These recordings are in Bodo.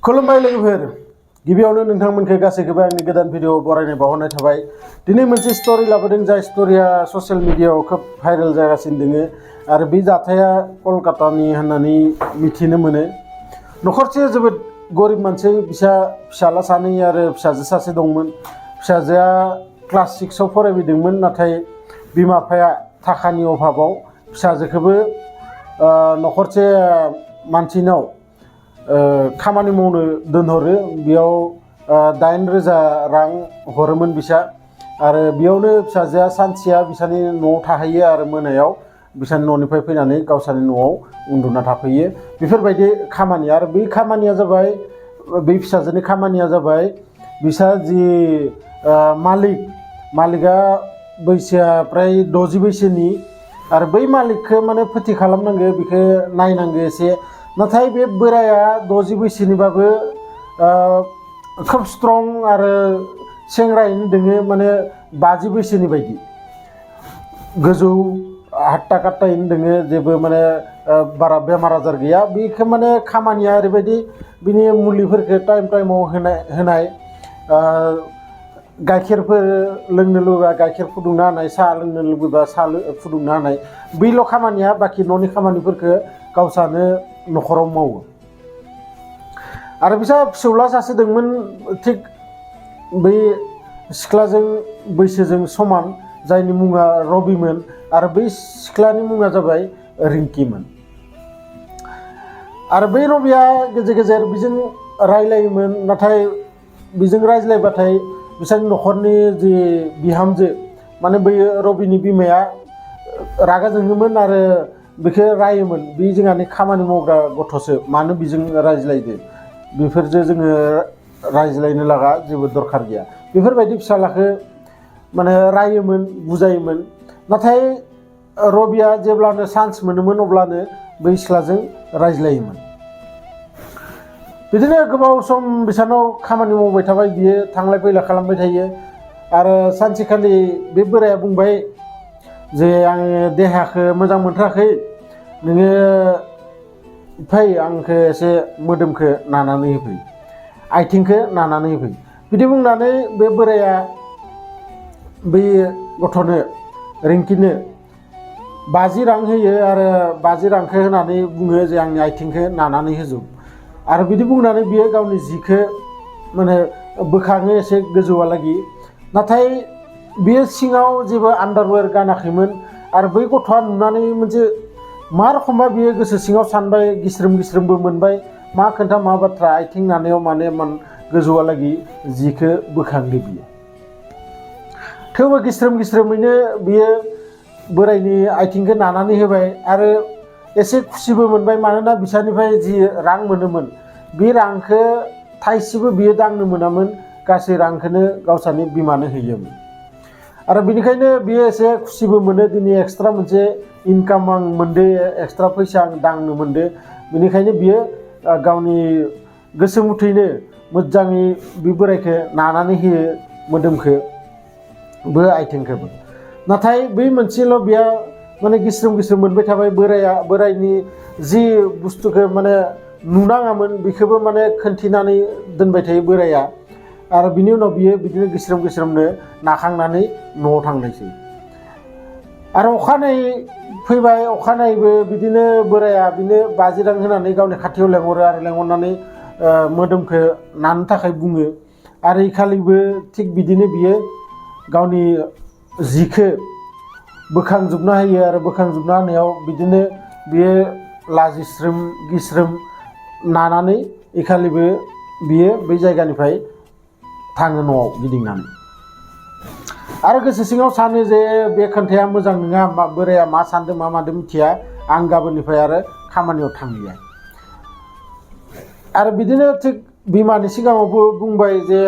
खुलुमबाय लोगोफोर गिबियावनो नोंथांमोनखौ गासैखौबो आंनि गोदान भिडिअ बरायनाय बावहरनाय थाबाय। दिनै मोनसे स्टोरी लाबोदों जाय स्टोरीया ससियेल मिडियायाव खोब भाइरेल जागासिनो दङ आरो बे जाथाया कलकातानि होननानै मिथिनो मोनो। नखरसे जोबोद गरिब मानसि फिसाला सानै आरो फिसाजो सासे दंमोन। फिसाजोआ क्लास 6 आव फरायबोदोंमोन नाथाय बिमा बिफाया थाखानि अभाबाव फिसाजोखौबो नखरसे मानसिनाव खामानि मावनो दोनहरो। बेयाव 8,000 रां हरोमोन बिसा आरो बेयावनो फिसाजोआ सानसेया बिसानि न'आव थाहैयो आरो मोनायाव बिसानि न'निफ्राय फैनानै गावसानि न'आव उन्दुना थाफैयो। बेफोरबायदि खामानि आरो बे खामानिया जाबाय बै फिसाजोनि खामानिया जाबाय बिसा जि मालिकआ बैसोआ प्राय 60 बैसोनि आरो बै मालिकखौ माने फोथि खालामनांगो, बेखौ नायनांगो एसे। नाथाय बे बोराया 60 बैसोनिबाबो खोब स्ट्रं आरो सेंग्रायैनो दोङो, माने 50 बैसोनि बायदि गोजौ हाट्टा काट्टायैनो दोङो, जेबो माने बारा बेमार आजार गैया। बेखौ माने खामानिया ओरैबायदि बिनि मुलिफोरखौ टाइमाव होनाय गाइखेरफोर लोंनो लुबैबा गाइखेर फुदुंना होनाय, साहा लोंनो लुबैबा साहा फुदुंना होनाय, बैल' खामानिया। बाखि न'नि खामानिफोरखौ गावसानो नखराव मावो। आरो बिसा फिसौला सासे दंमोन, थिग बै सिख्लाजों बैसोजों समान, जायनि मुङा रबिमोन आरो बै सिख्लानि मुङा जाबाय रिंकिमोन। आरो बै रबिया गेजेर गेजेर बिजों रायलायोमोन, नाथाय बिजों रायज्लायबाथाय बिसोरनि नखरनि जि बिहामजो माने बै रबिनि बिमाया रागा जोङोमोन आरो बेखौ रायोमोन। बे जोंहानि खामानि मावग्रा गथ'सो, मानो बिजों रायज्लायदो, बेफोरजों जोङो रायज्लायनो लागा जेबो दरखार गैया, बेफोरबायदि फिसालाखौ माने रायोमोन, बुजायोमोन। नाथाय रबिया जेब्लानो चान्स मोनोमोन अब्लानो बै सिख्लाजों रायज्लायोमोन। बिदिनो गोबाव सम बिसानाव खामानि मावबाय थाबाय, बियो थांलाय फैलाय खालामबाय थायो। आरो सानसेखालि बे बोराया बुंबाय जे आङो देहाखौ मोजां मोनथाराखै, नोङो फै आंखौ एसे मोदोमखौ नानानै होफै, आथिंखौ नानानै होफै। बिदि बुंनानै बे बोराया बै गथ'नो रिंकिनो 50 रां होयो आरो 50 रांखौ होनानै बुङो जे आंनि आथिंखौ नानानै होजोब। आरो बिदि बुंनानै बियो गावनि जिखौ माने बोखाङो एसे गोजौआलागि। नाथाय बियो सिङाव जेबो आन्डारवेर गानाखैमोन आरो बै गथ'आ नुनानै मोनसे मा रखमबा बियो गोसो सिङाव सानबाय, गिस्रोमबो मोनबाय, मा खोन्था मा बाथ्रा आथिं नानायाव माने गोजौआलागि जिखौ बोखांदो बियो। थेवबो गिस्रोमैनो बियो बोरायनि आथिंखौ नानानै होबाय आरो एसे खुसिबो मोनबाय, मानोना बिसानिफ्राय जि रां मोनोमोन बे रांखौ थाइसेबो बियो दांनो मोनामोन, गासै रांखौनो गावसानि बिमानो होयोमोन। आरो बेनिखायनो बियो एसे खुसिबो मोनो, दिनै एक्सट्रा मोनसे इनकाम आं मोनदो, एक्सट्रा फैसा आं दांनो मोनदो। बेनिखायनो बियो गावनि गोसो मुथैनो मोजाङै बे बोरायखौ नानानै होयो, मोदोमखौबो आथिंखौबो। नाथाय बै मोनसेल' बिया माने गिस्रोम मोनबाय थाबाय। बोरायनि जि बुस्थुखौ माने नुनाङामोन बेखौबो माने खोन्थिनानै दोनबाय थायो बोराया। आरो बिनि उनाव बियो बिदिनो गिस्रोमनो नाखांनानै न'आव थांनायसै। आरो अखानायै फैबाय, अखानायैबो बिदिनो बोराया बिनो 50 रां होनानै गावनि खाथियाव लेंहरो आरो लेंहरनानै मोदोमखौ नानो थाखाय बुङो। आरो इखालिबो थिग बिदिनो बियो गावनि जिखौ बोखांजोबना होयो आरो बोखांजोबना होनायाव बिदिनो बियो लाजिस्रोम गिस्रोम नानानै इखालिबो बियो बै जायगानिफ्राय थाङो न'आव गिदिंनानै। आरो गोसो सिङाव सानो जे बे खोन्थाया मोजां नङा, बोराया मा सान्दों मा मादों मिथिया, आं गाबोननिफ्राय आरो खामानियाव थांलिया। आरो बिदिनो थिग बिमानि सिगाङावबो बुंबाय जे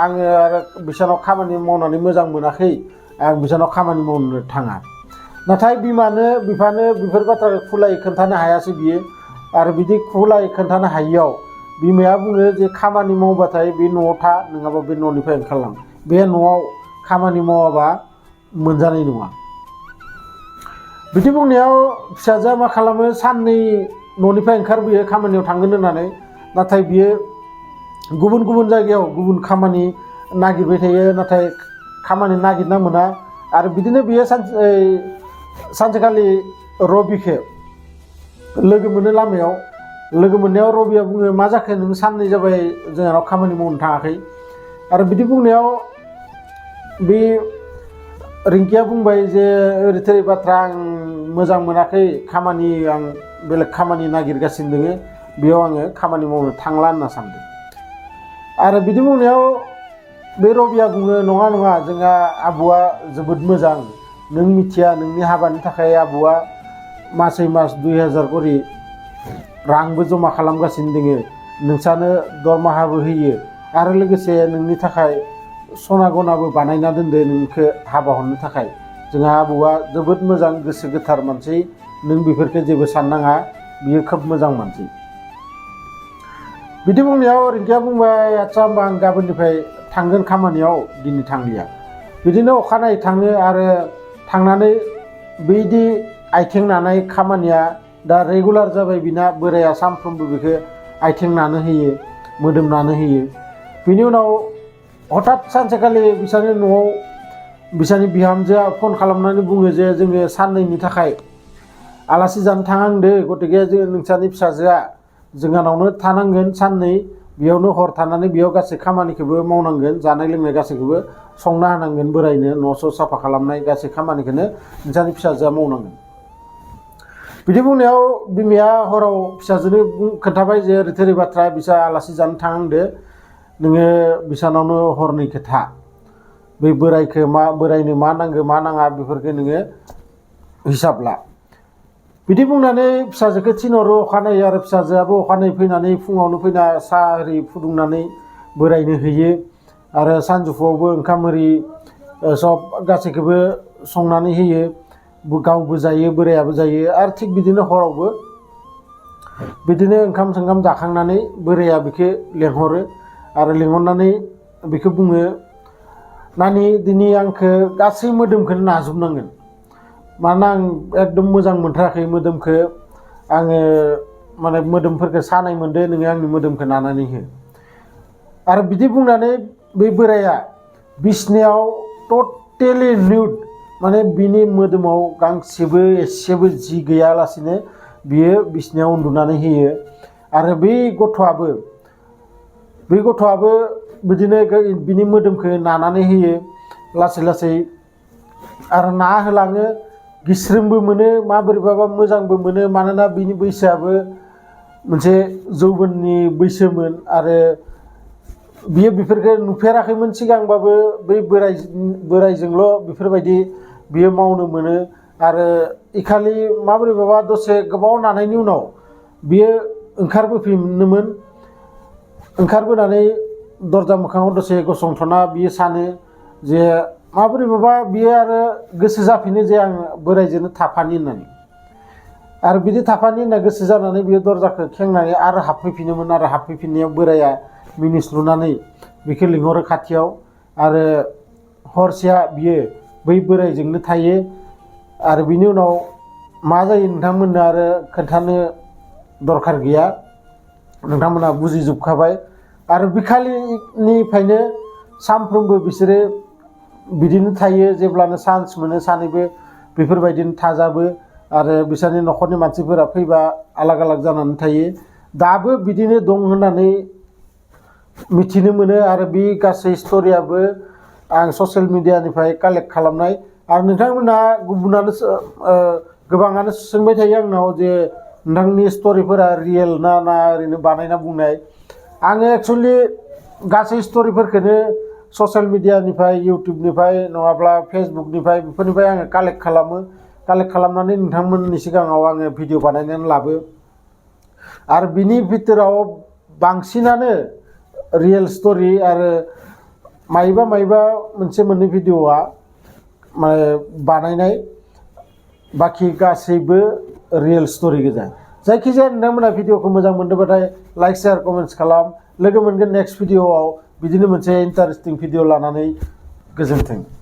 आङो आरो बिसानाव खामानि मावनानै मोजां मोनाखै, आं बिसानाव खामानि मावनो थाङा। नाथाय बिफानो बेफोर बाथ्राखौ खुलायै खोन्थानो हायासै बियो। आरो बिदि खुलायै खोन्थानो हायियाव बिमाया बुङो जे खामानि मावबाथाय बे न'आव था, नङाबा बे न'निफ्राय ओंखारलां, बे न'आव खामानि मावाबा मोनजानाय नङा। बिदि बुंनायाव फिसाजोआ मा खालामो, साननै न'निफ्राय ओंखारबोयो खामानियाव थांगोन होननानै। नाथाय बियो गुबुन गुबुन जायगायाव गुबुन खामानि नागिरबाय थायो नाथाय खामानि नागिरना मोना आरो बिदिनो बियो सानसेखालि रबिखौ लोगो मोनो लामायाव लोगो मोननायाव रबिया बुङो मा जाखो नों साननै जाबाय जोंहानाव खामानि मावनो थाङाखै आरो बिदि बुंनायाव बे रिंकिया बुंबाय जे ओरै थोरै बाथ्रा आं मोजां मोनाखै खामानि आं बेलेग खामानि नागिरगासिनो दोङो बेयाव आङो खामानि मावनो थांला होनना सानदों आरो बिदि बुंनायाव बे रबिया बुङो नङा नङा जोंहा आबौआ जोबोद मोजां नों मिथिया नोंनि हाबानि थाखाय आबौआ मासै मास 2000 करि रांबो जमा खालामगासिनो दोङो नोंसानो दरमाहाबो होयो आरो लोगोसे नोंनि थाखाय सना गनाबो बानायना दोनदो नोंखौ हाबा हरनो थाखाय जोंहा आबौआ जोबोद मोजां गोसो गोथार मानसि नों बेफोरखौ जेबो साननाङा बियो खोब मोजां मानसि बिदि बुंनायाव रिंकिया बुंबाय आच्छा होमबा आं गाबोननिफ्राय थांगोन खामानियाव दिनै थांलिया बिदिनो अखानायै थाङो आरो थांनानै बैदि आइथें नानाय खामानिया दा रेगुलार जाबाय बिना बोराया सानफ्रोमबो बेखौ आइथें नानो होयो मोदोम नानो होयो बिनि उनाव हठात सानसेखालि बिसानि न'आव बिसानि बिहामजोआ फन खालामनानै बुङो जे जोङो साननैनि थाखाय आलासि जानो थांहांदो गतिके जों नोंसानि फिसाजोआ जोंहानावनो थानांगोन साननै बेयावनो हर थानानै बेयाव गासै खामानिखौबो मावनांगोन जानाय लोंनाय गासैखौबो संना होनांगोन बोरायनो न' साफा खालामनाय गासै खामानिखौनो नोंसानि फिसाजोआ मावनांगोन बिदि बुंनायाव बिमाया हराव फिसाजोनो खोन्थाबाय जे ओरै थोरै बाथ्रा बिसा आलासि जानो थांहांदो नोङो बिसानावनो हरनैखौ था बै बोरायनो मा नांगौ मा नाङा बेफोरखौ नोङो हिसाब ला बिदि बुंनानै फिसाजोखौ थिनहरो अखानायै आरो फिसाजोआबो अखानायै फैनानै फुङावनो फैना साहा आरि फुदुंनानै बोरायनो होयो आरो सानजौफुआवबो ओंखाम आरि सब गासैखौबो संनानै होयो गावबो जायो बोरायाबो जायो आरो थिग बिदिनो हरावबो बिदिनो ओंखाम सोंखाम जाखांनानै बोराया बेखौ लेंहरो आरो लेंहरनानै बेखौ बुङो नानि दिनै आंखौ गासै मोदोमखौनो नाजोबनांगोन मानोना आं एकदम मोजां मोनथाराखै मोदोमखौ आङो माने मोदोमफोरखौ सानाय मोनदो नोङो आंनि मोदोमखौ नानानै हो आरो बिदि बुंनानै बे बोराया बिसनायाव टटेलि निउड माने बिनि मोदोमाव गांसेबो एसेबो जि गैयालासिनो बियो बिसनायाव उन्दुनानै होयो आरो बै गथ'आबो बिदिनो बिनि मोदोमखौ नानानै होयो लासै लासै आरो ना होलाङो गिस्रोमबो मोनो माबोरैबाबा मोजांबो मोनो मानोना बिनि बैसोआबो मोनसे जौबननि बैसोमोन आरो बियो बेफोरखौ नुफेराखैमोन सिगांबाबो बै बोरायजोंल' बेफोरबायदि बियो मावनो मोनो आरो इखालि माबोरैबाबा दसे गोबाव नानायनि उनाव बियो ओंखारबोनानै दरजा मोखाङाव दसे गसंथना बियो सानो जे माबोरैबाबा बियो आरो गोसो जाफिनो जे आं बोरायजोंनो थाफानि होननानै आरो बिदि थाफानि होनना गोसो जानानै बियो दरजाखौ खेंनानै आरो हाबफैफिनोमोन आरो हाबफैफिननायाव बोराया मिनिस्लुनानै बिखौ लिंहरो खाथियाव आरो हरसेया बियो बै बोरायजोंनो थायो आरो बिनि उनाव मा जायो नोंथांमोननो आरो खोन्थानो दरखार गैया नोंथांमोना बुजिजोबखाबाय आरो बिखालिनिफ्रायनो सानफ्रोमबो बिसोरो बिदिनो थायो जेब्लानो चान्स मोनो सानैबो बेफोरबायदिनो थाजाबो आरो बिसोरनि न'खरनि मानसिफोरा फैबा आलाग आलाग जानानै थायो दाबो बिदिनो दं होननानै मिथिनो मोनो आरो बे गासै स्ट'रियाबो आं ससियेल मिडियानिफ्राय कालेक्ट खालामनाय आरो नोंथांमोना गोबाङानो सोंबाय थायो आंनाव जे नोंथांनि स्ट'रिफोरा रियेल ना ओरैनो बानायना बुंनाय आङो एक्सुवेलि गासै स्ट'रिफोरखौनो ससियेल मिडियानिफ्राय इउटुबनिफ्राय नङाब्ला फेसबुकनिफ्राय बेफोरनिफ्राय आङो कालेक्ट खालामनानै नोंथांमोननि सिगाङाव आङो भिडिअ बानायनानै लाबो आरो बिनि भितराव बांसिनानो रियेल स्ट'रि आरो मायबा मोनसे मोननै भिडिअआ माने बानायनाय बाखि गासैबो रियेल स्ट'रि गोजा जायखिजाया नोंथांमोना भिडिअखौ मोजां मोनदोंबाथाय लाइक शेयार कमेन्ट्स खालाम लोगो मोनगोन नेक्स्ट भिडिअआव बिदिनो मोनसे इन्टारेस्टिं भिडिअ लानानै गोजोन्थों।